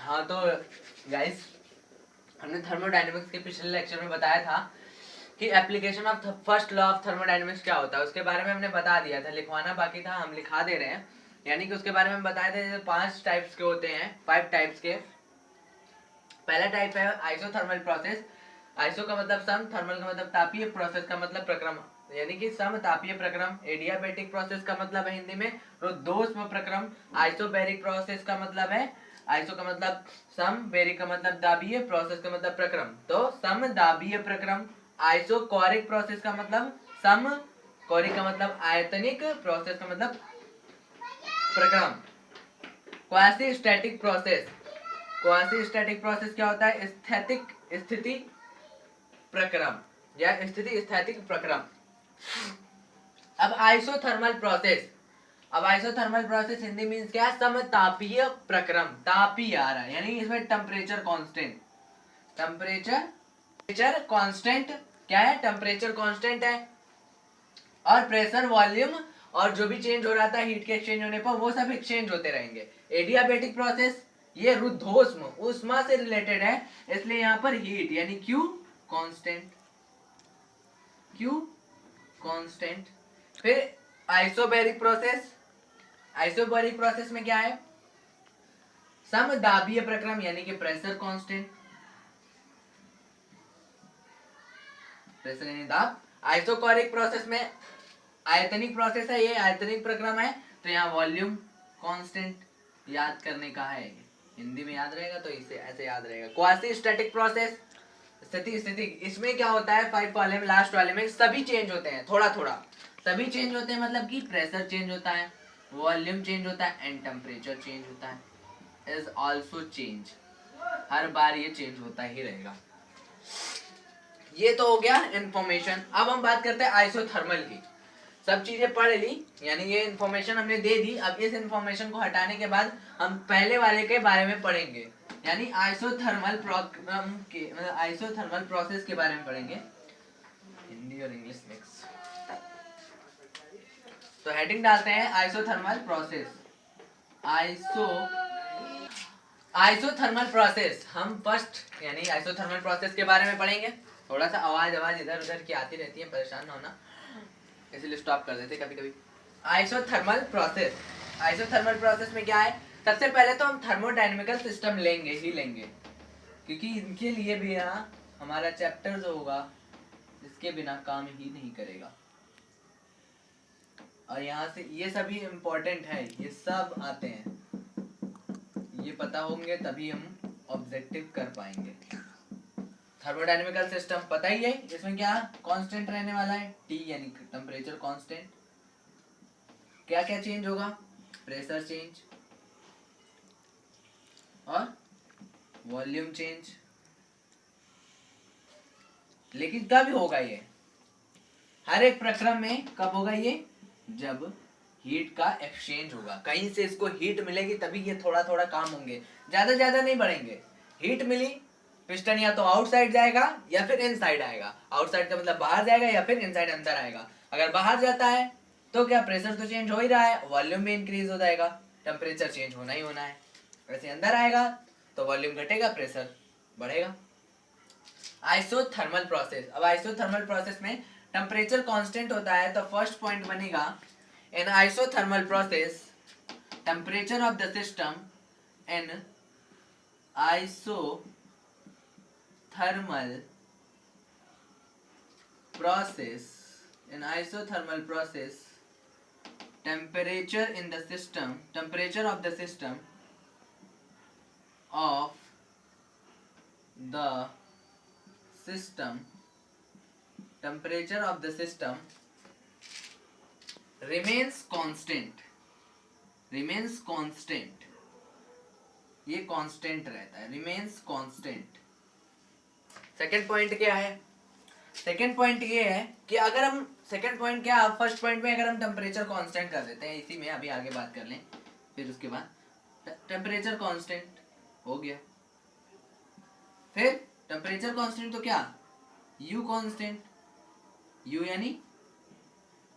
हाँ तो गाइस, हमने थर्मोडायनेमिक्स के पिछले लेक्चर में बताया था कि application of first law of thermodynamics क्या होता है, उसके बारे में हमने बता दिया था। लिखवाना बाकी था, हम लिखा दे रहे हैं। यानी कि उसके बारे में बताए थे, जैसे 5 टाइप्स के होते हैं, 5 टाइप्स के। पहला टाइप है आइसोथर्मल प्रोसेस। आइसो का मतलब सम, थर्मल का मतलब तापीय, प्रोसेस का मतलब प्रक्रम, यानी कि सम तापीय प्रक्रम। एडियाबैटिक प्रोसेस का मतलब है हिंदी में रुद्धोष्म प्रक्रम। आइसोबैरिक प्रोसेस का मतलब है, आइसो का मतलब सम, बेरिक का मतलब दाबीय, प्रोसेस का मतलब प्रक्रम, तो सम दाबीय प्रक्रम। आइसोकोरिक प्रोसेस का मतलब सम, कोरिक का मतलब आयतनिक, प्रोसेस का मतलब प्रक्रम। Quasi static process, quasi static process क्या होता है? स्थैतिक स्थिति प्रक्रम या स्थिति स्थैतिक प्रक्रम। अब आइसोथर्मल प्रोसेस, अब आइसोथर्मल प्रोसेस हिंदी मींस क्या है? समतापीय प्रक्रम। तापीय आ रहा है, यानी इसमें टेम्परेचर कांस्टेंट, टेम्परेचर कांस्टेंट क्या है? टेम्परेचर कांस्टेंट है, और प्रेशर, वॉल्यूम और जो भी चेंज हो रहा था हीट के एक्सचेंज होने पर, वो सब एक्सचेंज होते रहेंगे। एडियाबैटिक प्रोसेस ये रुद्धोष्म, उष्मा से रिलेटेड है, इसलिए यहां पर हीट यानी क्यू कांस्टेंट, क्यू कांस्टेंट। फिर आइसोबैरिक प्रोसेस, आइसोबैरिक प्रोसेस में क्या है? समदाबीय प्रक्रम यानी कि प्रेशर कांस्टेंट, प्रेशर यानी दाब। आइसोकोरिक प्रोसेस में आयतनिक प्रोसेस है, ये आयतनिक प्रक्रम है, तो यहाँ वॉल्यूम कांस्टेंट याद करने का है। हिंदी में याद रहेगा तो इसे ऐसे याद रहेगा। क्वासी स्टैटिक प्रोसेस, स्थिति स्थिति, इसमें क्या होता है? 5 वाले में, लास्ट वाले में सभी चेंज होते हैं, थोड़ा थोड़ा सभी चेंज होते हैं, मतलब कि प्रेशर चेंज होता है, वॉल्यूम चेंज होता है, एंड टेम्परेचर चेंज होता है, इज आल्सो चेंज। हर बार ये चेंज होता ही रहेगा। ये तो हो गया इंफॉर्मेशन। अब हम बात करते हैं आइसोथर्मल की। सब चीजें पढ़ ली, यानी ये इंफॉर्मेशन हमने दे दी। अब इस इंफॉर्मेशन को हटाने के बाद हम पहले वाले के बारे में पढ़ेंगे, यानी आइसोथर्मल प्रोग्राम के, मतलब आइसोथर्मल प्रोसेस के बारे में पढ़ेंगे, हिंदी और इंग्लिश मिक्स। तो हेडिंग डालते हैं आइसोथर्मल प्रोसेस। आइसोथर्मल प्रोसेस हम फर्स्ट यानी आइसोथर्मल प्रोसेस के बारे में पढ़ेंगे। थोड़ा सा आवाज इधर उधर की आती रहती है, परेशान ना होना, इसलिए स्टॉप कर देते कभी कभी। आइसोथर्मल प्रोसेस, आइसोथर्मल प्रोसेस में क्या है? सबसे पहले तो हम थर्मोडायनेमिकल सिस्टम लेंगे ही लेंगे, क्योंकि इनके लिए भी यहाँ हमारा चैप्टर जो होगा इसके बिना काम ही नहीं करेगा। और यहाँ से ये सभी इम्पोर्टेंट है, ये सब आते हैं, ये पता होंगे तभी हम ऑब्जेक्टिव कर पाएंगे। थर्मोडायनेमिकल सिस्टम पता ही है, इसमें क्या कांस्टेंट रहने वाला है? T यानी टेम्परेचर कांस्टेंट। क्या क्या चेंज होगा? प्रेशर चेंज और वॉल्यूम चेंज। लेकिन कब होगा ये? हर एक प्रक्रम में कब होगा ये? जब हीट का एक्सचेंज होगा, कहीं से इसको हीट मिलेगी तभी ये थोड़ा थोड़ा काम होंगे, ज्यादा नहीं बढ़ेंगे। हीट मिली, पिस्टन या तो आउटसाइड जाएगा या फिर इनसाइड आएगा। आउटसाइड का मतलब बाहर जाएगा या फिर इनसाइड अंदर आएगा। अगर बाहर जाता है तो क्या प्रेशर तो चेंज हो ही रहा है, वॉल्यूम भी इंक्रीज हो जाएगा, टेम्परेचर चेंज होना ही होना है। वैसे अंदर आएगा तो वॉल्यूम घटेगा, प्रेशर बढ़ेगा। आइसोथर्मल प्रोसेस, अब आइसोथर्मल प्रोसेस में टेम्परेचर कांस्टेंट होता है, तो फर्स्ट पॉइंट बनेगा in isothermal process temperature of the system in isothermal process, in isothermal process temperature in the system, temperature of the system of the system, temperature of the system remains constant, remains constant, ये constant रहता है, remains constant. Second point क्या है? Second point ये है कि अगर हम, सेकेंड पॉइंट क्या, फर्स्ट पॉइंट में अगर हम टेम्परेचर कांस्टेंट कर देते हैं, इसी में अभी आगे बात कर लें, फिर उसके बाद टेम्परेचर कांस्टेंट हो गया। फिर टेम्परेचर कांस्टेंट तो क्या, यू कांस्टेंट, यू यानी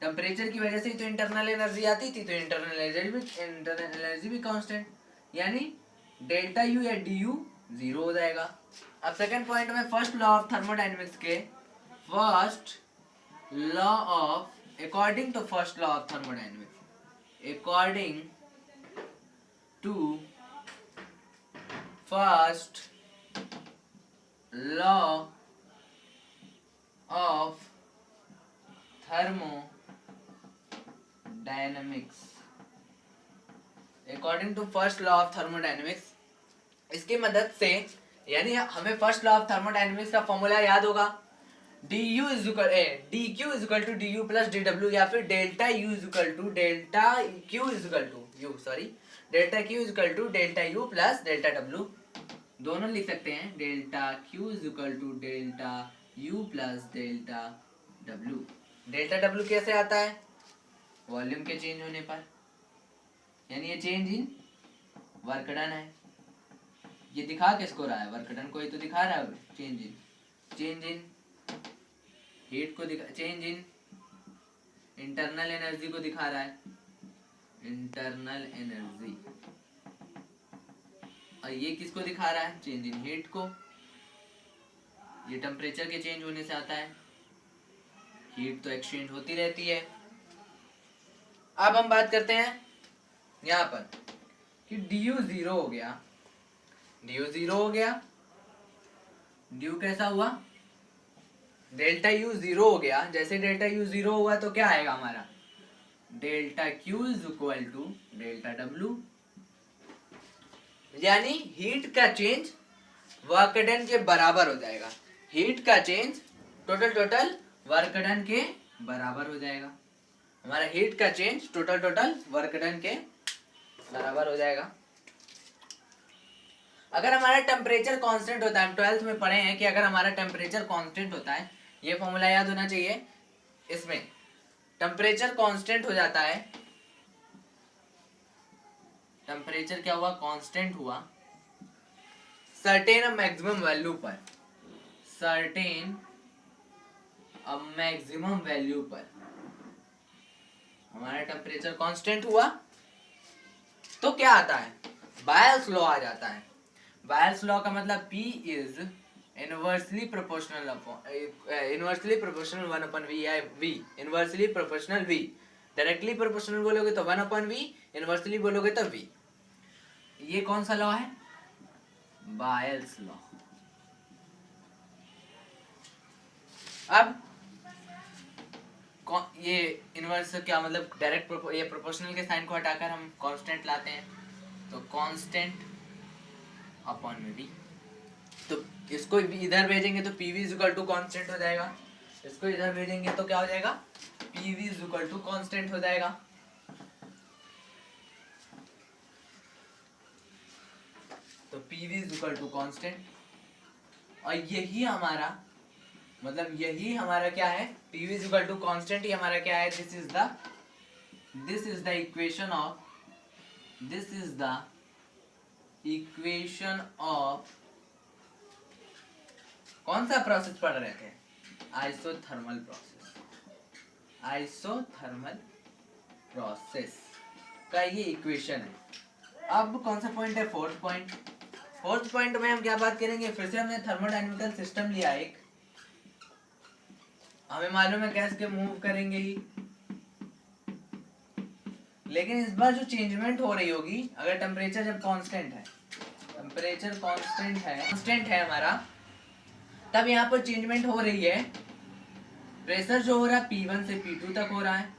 टेम्परेचर की वजह से तो इंटरनल एनर्जी आती थी, तो इंटरनल एनर्जी भी कांस्टेंट, यानी डेल्टा यू या डी यू जीरो हो जाएगा। अब सेकंड पॉइंट में फर्स्ट लॉ ऑफ थर्मोडाइनमिक्स के first law of according to first law of thermodynamics according to first law of thermodynamics according to first law of thermodynamics, इसकी मदद से यानी हमें फर्स्ट लॉ ऑफ थर्मोडायनेमिक्स का formula याद होगा, du is equal dq is equal to du plus dw, या फिर delta u is equal to delta q is equal to u sorry delta q is equal to delta u plus delta w, दोनों लिख सकते हैं delta q is equal to delta u plus delta w। Delta w कैसे आता है? Volume के change होने पर, यानी ये चेंज इन वर्क डन है। ये दिखा किसको रहा है? वर्क डन को ही तो दिखा रहा है। चेंज इन हीट को दिखा, चेंज इन इंटरनल एनर्जी को दिखा रहा है, इंटरनल एनर्जी। और ये किसको दिखा रहा है? चेंज इन हीट को। ये टेम्परेचर के चेंज होने से आता है, हीट तो एक्सचेंज होती रहती है। अब हम बात करते हैं यहाँ पर कि du जीरो हो गया, du कैसा हुआ? डेल्टा u जीरो हो गया। जैसे डेल्टा u जीरो हुआ तो क्या आएगा हमारा? Delta q is equal to delta w, यानी हीट का चेंज वर्क डन के बराबर हो जाएगा। हीट का चेंज टोटल वर्क डन के बराबर हो जाएगा। हमारा हीट का चेंज टोटल वर्क डन के बराबर हो जाएगा। अगर हमारा टेम्परेचर कांस्टेंट होता है, हम 12th में पढ़े हैं कि अगर हमारा टेम्परेचर कांस्टेंट होता है, ये फॉर्मूला याद होना चाहिए। इसमें टेम्परेचर कांस्टेंट हो जाता है, टेम्परेचर क्या हुआ? कांस्टेंट हुआ सर्टेन मैक्सिमम वैल्यू पर, सर्टेन मैक्सिमम वैल्यू पर हमारा टेम्परेचर कांस्टेंट हुआ तो क्या आता है? बायल्स लॉ आ जाता है। बायल्स लॉ का मतलब P is inversely proportional 1/v या v inversely proportional v। Directly proportional बोलोगे तो 1/v, इनवर्सली बोलोगे तो v। ये कौन सा लॉ है? बायल्स लॉ। अब ये इनवर्स क्या मतलब? डायरेक्ट ये प्रोपोर्शनल के साइन को हटाकर हम कांस्टेंट लाते हैं, तो कांस्टेंट अपॉन में v। तो इसको इधर भेजेंगे तो pv is equal to constant हो जाएगा, इसको इधर भेजेंगे तो क्या हो जाएगा? pv is equal to constant हो जाएगा। तो pv is equal to constant, और यही हमारा मतलब यही हमारा क्या है? pv is equal to constant ही हमारा क्या है? This is the equation of कौन सा प्रोसेस पढ़ रहे थे? आइसोथर्मल प्रोसेस का ये इक्वेशन है। अब कौन सा पॉइंट है? फोर्थ पॉइंट में हम क्या बात करेंगे? फिर से हमने थर्मोडायनेमिकल सिस्टम लिया एक, हमें मालूम है गैस के मूव करेंगे ही, लेकिन इस बार जो चेंजमेंट हो रही होगी, अगर टेम्परेचर जब कांस्टेंट है हमारा, तब यहाँ पर चेंजमेंट हो रही है। प्रेशर जो हो रहा है P1 से P2 तक हो रहा है,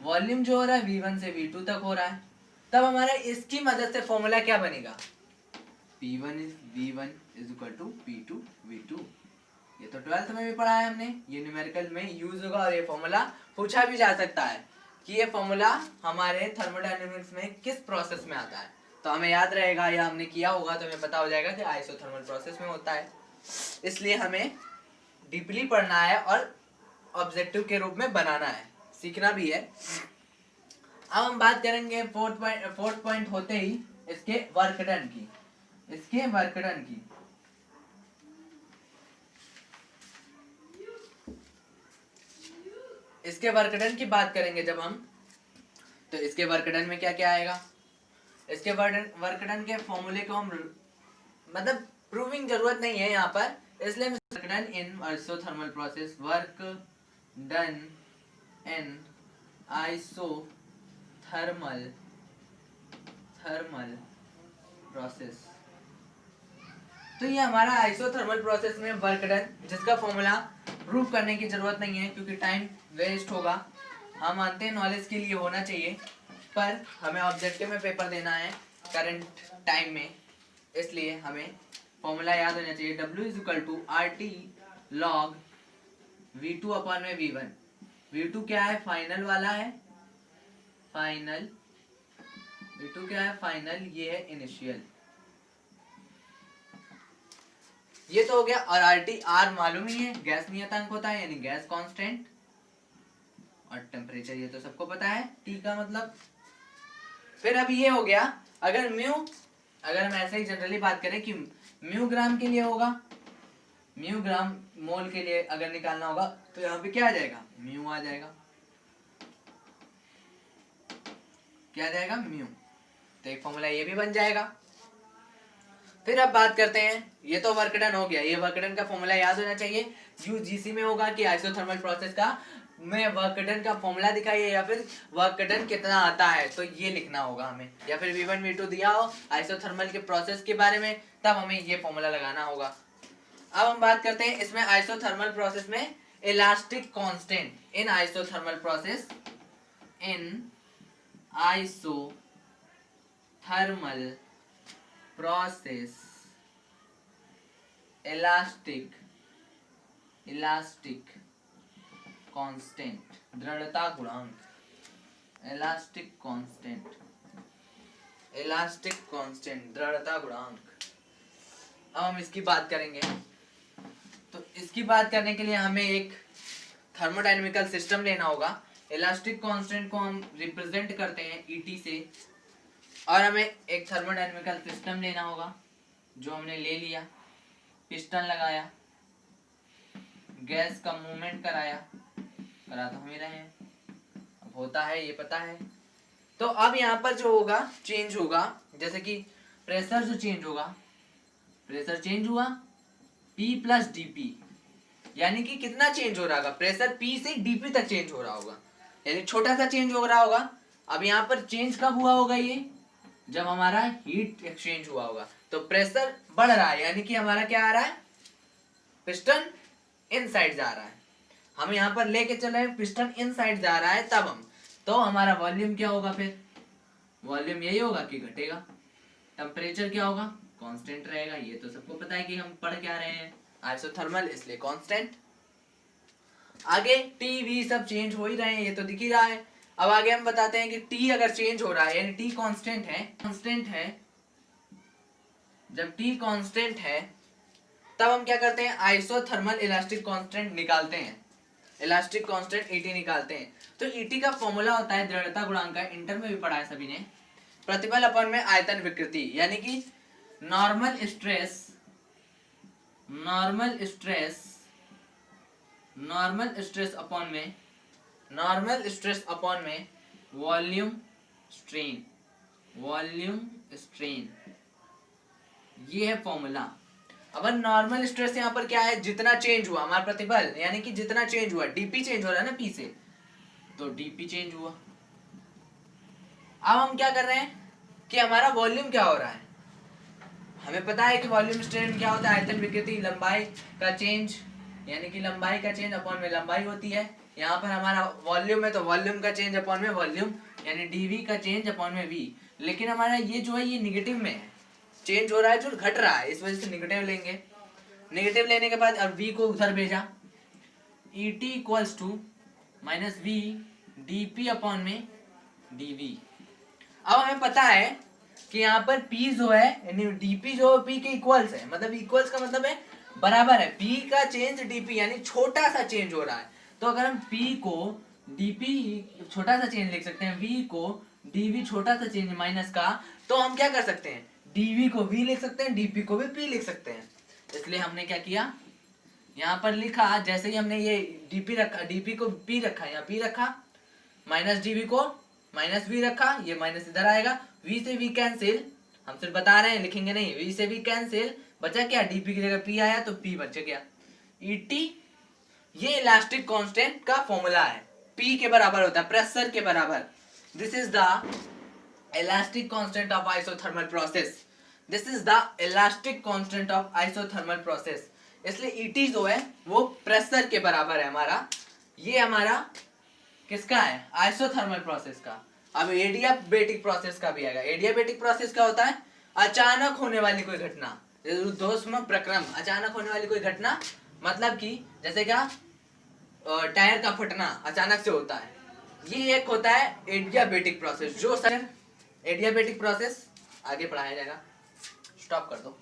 वॉल्यूम जो हो रहा है V1 से V2 तक हो रहा है। तब हमारा इसकी मदद से फॉर्मूला क्या बनेगा? P1 is V1 is equal to P2 V2। ये तो 12th में भी पढ़ा है हमने, ये न्यूमेरिकल में यूज होगा, और ये फॉर्मूला पूछा भी जा सकता है कि ये फॉर्मूला हमारे थर्मोडायनेमिक्स में किस प्रोसेस में आता है। तो हमें याद रहेगा या हमने किया होगा तो हमें पता हो जाएगा कि आइसोथर्मल प्रोसेस में होता है। इसलिए हमें डीपली पढ़ना है और ऑब्जेक्टिव के रूप में बनाना है, सीखना भी है। अब हम बात करेंगे फोर्थ पॉइंट होते ही इसके वर्क डन की। इसके वर्क डन की बात करेंगे जब हम, तो इसके वर्क डन में क्या क्या आएगा? इसके वर्क डन के फॉर्मूले को हम मतलब प्रूविंग जरूरत नहीं है यहाँ पर, इसलिए work done in isothermal process, work done in isothermal process. तो ये हमारा आइसोथर्मल प्रोसेस में वर्क डन, जिसका फॉर्मूला प्रूव करने की जरूरत नहीं है क्योंकि टाइम वेस्ट होगा। हम मानते हैं नॉलेज के लिए होना चाहिए, पर हमें ऑब्जेक्टिव में पेपर देना है करंट टाइम में, इसलिए हमें फॉर्मूला याद होना चाहिए। W is equal to RT log V2 upon में V1। V2 क्या है? फाइनल वाला है, फाइनल। V2 क्या है? फाइनल। ये है इनिशियल। ये तो हो गया। और RT R मालूम ही है, गैस नियतांक होता है, यानी गैस कांस्टेंट। और टेम्परेचर ये तो सबको पता है, T का मतलब। फिर अब ये हो गया, अगर हम ऐसे ही जनरली बात करें कि म्यू ग्राम के लिए होगा, म्यू ग्राम मोल के लिए अगर निकालना होगा तो यहाँ पे क्या आ जाएगा? म्यू आ जाएगा। क्या आ जाएगा? म्यू। तो एक फॉर्मूला ये भी बन जाएगा। फिर अब बात करते हैं, ये तो वर्क डन हो गया, ये वर्क डन का फॉर्मूला याद होना चाहिए। यूजीसी में होगा कि आइसोथर्मल प्रोसेस का में वर्क डन का फॉर्मूला दिखाइए या फिर वर्क डन कितना आता है, तो ये लिखना होगा हमें। या फिर V1 V2 दिया हो आइसोथर्मल के प्रोसेस के बारे में, तब हमें ये फॉर्मूला लगाना होगा। अब हम बात करते हैं इसमें आइसोथर्मल प्रोसेस में इलास्टिक कांस्टेंट। इन आइसोथर्मल प्रोसेस, इन आइसोथर्मल प्रोसेस इलास्टिक कांस्टेंट, दृढ़ता गुणांक, इलास्टिक कांस्टेंट, दृढ़ता गुणांक। अब हम इसकी बात करेंगे। तो इसकी बात करने के लिए हमें एक थर्मोडायनेमिकल सिस्टम लेना होगा। इलास्टिक कांस्टेंट को हम रिप्रेजेंट करते हैं ET से, और हमें एक थर्मोडायनेमिकल सिस्टम लेना होगा, जो हमने ले लिया। पिस्टन लगाया, गैस का मूवमेंट करा तो हम ही रहे हैं, अब होता है ये पता है। तो अब यहाँ पर जो होगा चेंज होगा, जैसे कि प्रेशर जो चेंज होगा, प्रेशर चेंज हुआ P प्लस DP, यानी कि कितना चेंज हो रहा होगा? प्रेशर P से DP तक चेंज हो रहा होगा, यानी छोटा सा चेंज हो रहा होगा। अब यहाँ पर चेंज कब हुआ होगा? ये जब हमारा हीट एक्सचेंज हुआ होगा। तो प्रेशर बढ़ रहा है, यानी कि हमारा क्या आ रहा है? पिस्टन इनसाइड जा रहा है। हम यहाँ पर लेके चल रहे हैं, पिस्टन इनसाइड जा रहा है, तब हम तो हमारा वॉल्यूम क्या होगा? फिर वॉल्यूम यही होगा कि घटेगा। टेम्परेचर क्या होगा? कांस्टेंट रहेगा। ये तो सबको पता है कि हम पढ़ क्या रहे हैं, आइसोथर्मल, इसलिए कांस्टेंट। आगे T V सब चेंज हो ही रहे हैं, ये तो दिख ही रहा है। अब आगे हम बताते हैं कि T अगर चेंज हो रहा है, यानी T कांस्टेंट है, जब T कांस्टेंट है तब हम क्या करते हैं? आइसोथर्मल इलास्टिक कांस्टेंट निकालते हैं, इलास्टिक कांस्टेंट ET निकालते हैं। तो ET का फॉर्मूला होता है दृढ़ता गुणांक का, इंटर में भी पढ़ा है सभी ने, प्रतिबल अपॉन में आयतन विकृति, यानी कि नॉर्मल स्ट्रेस अपॉन में वॉल्यूम स्ट्रेन, ये है फॉर्मूला। अब नॉर्मल स्ट्रेस यहाँ पर क्या है? जितना चेंज हुआ हमारा प्रतिबल, यानी कि जितना चेंज हुआ, DP चेंज हो रहा है ना P से, तो DP चेंज हुआ। अब हम क्या कर रहे हैं कि हमारा वॉल्यूम क्या हो रहा है? हमें पता है कि वॉल्यूम स्ट्रेन क्या होता है? आयतन विकृति, लंबाई का चेंज, यानी कि लंबाई का चेंज अपॉन में लंबाई होती है। यहाँ पर हमारा वॉल्यूम है, तो वॉल्यूम का चेंज अपॉन में वॉल्यूम, यानी DV का चेंज अपॉन में V। लेकिन हमारा ये जो है ये निगेटिव में है, चेंज हो रहा है, जो घट रहा है, इस वजह से निगेटिव लेंगे। निगेटिव लेने के बाद अब V को उधर भेजा, ET equals to minus V DP upon में DV। अब हमें पता है कि यहाँ पर P जो है, यानी DP जो P के इक्वल्स है, मतलब इक्वल्स का मतलब है बराबर है। P का चेंज DP, यानी छोटा सा चेंज हो रहा है। तो अगर हम P को DP छोटा सा चेंज लिख सकते हैं, V को DV छोटा सा चेंज माइनस का, तो हम क्या कर सकते हैं? DV को V लिख सकते हैं, DP को भी P लिख सकते हैं। इसलिए हमने क्या किया, यहाँ पर लिखा, जैसे ही हमने ये DP रखा, DP को P रखा, यहाँ P रखा, माइनस DV को माइनस वी रखा, ये माइनस इधर आएगा, वी से वी कैंसिल, हम सिर्फ बता रहे हैं, लिखेंगे नहीं, वी से वी कैंसिल, बचा क्या, डीपी की जगह पी आया तो पी बच गया। ईटी ये इलास्टिक कांस्टेंट का फॉर्मूला है, पी के बराबर होता है, प्रेशर के बराबर। This is the elastic constant of isothermal process, this is the elastic constant of isothermal process. इसलिए ईटी जो है वो प्रेशर के बराबर है हमारा, ये हमारा किसका है, आइसोथर्मल प्रोसेस का। अब एडियाबेटिक प्रोसेस का भी आएगा। एडियाबेटिक प्रोसेस क्या होता है, अचानक होने वाली कोई घटना, ऊर्ध्वाधर प्रक्रम, अचानक होने वाली कोई घटना, मतलब कि जैसे क्या टायर का फटना अचानक से होता है, ये एक होता है एडियाबेटिक प्रोसेस। जो सर एडियाबेटिक प्रोसेस आगे पढ़ाया जाएगा, स्टॉप कर दो।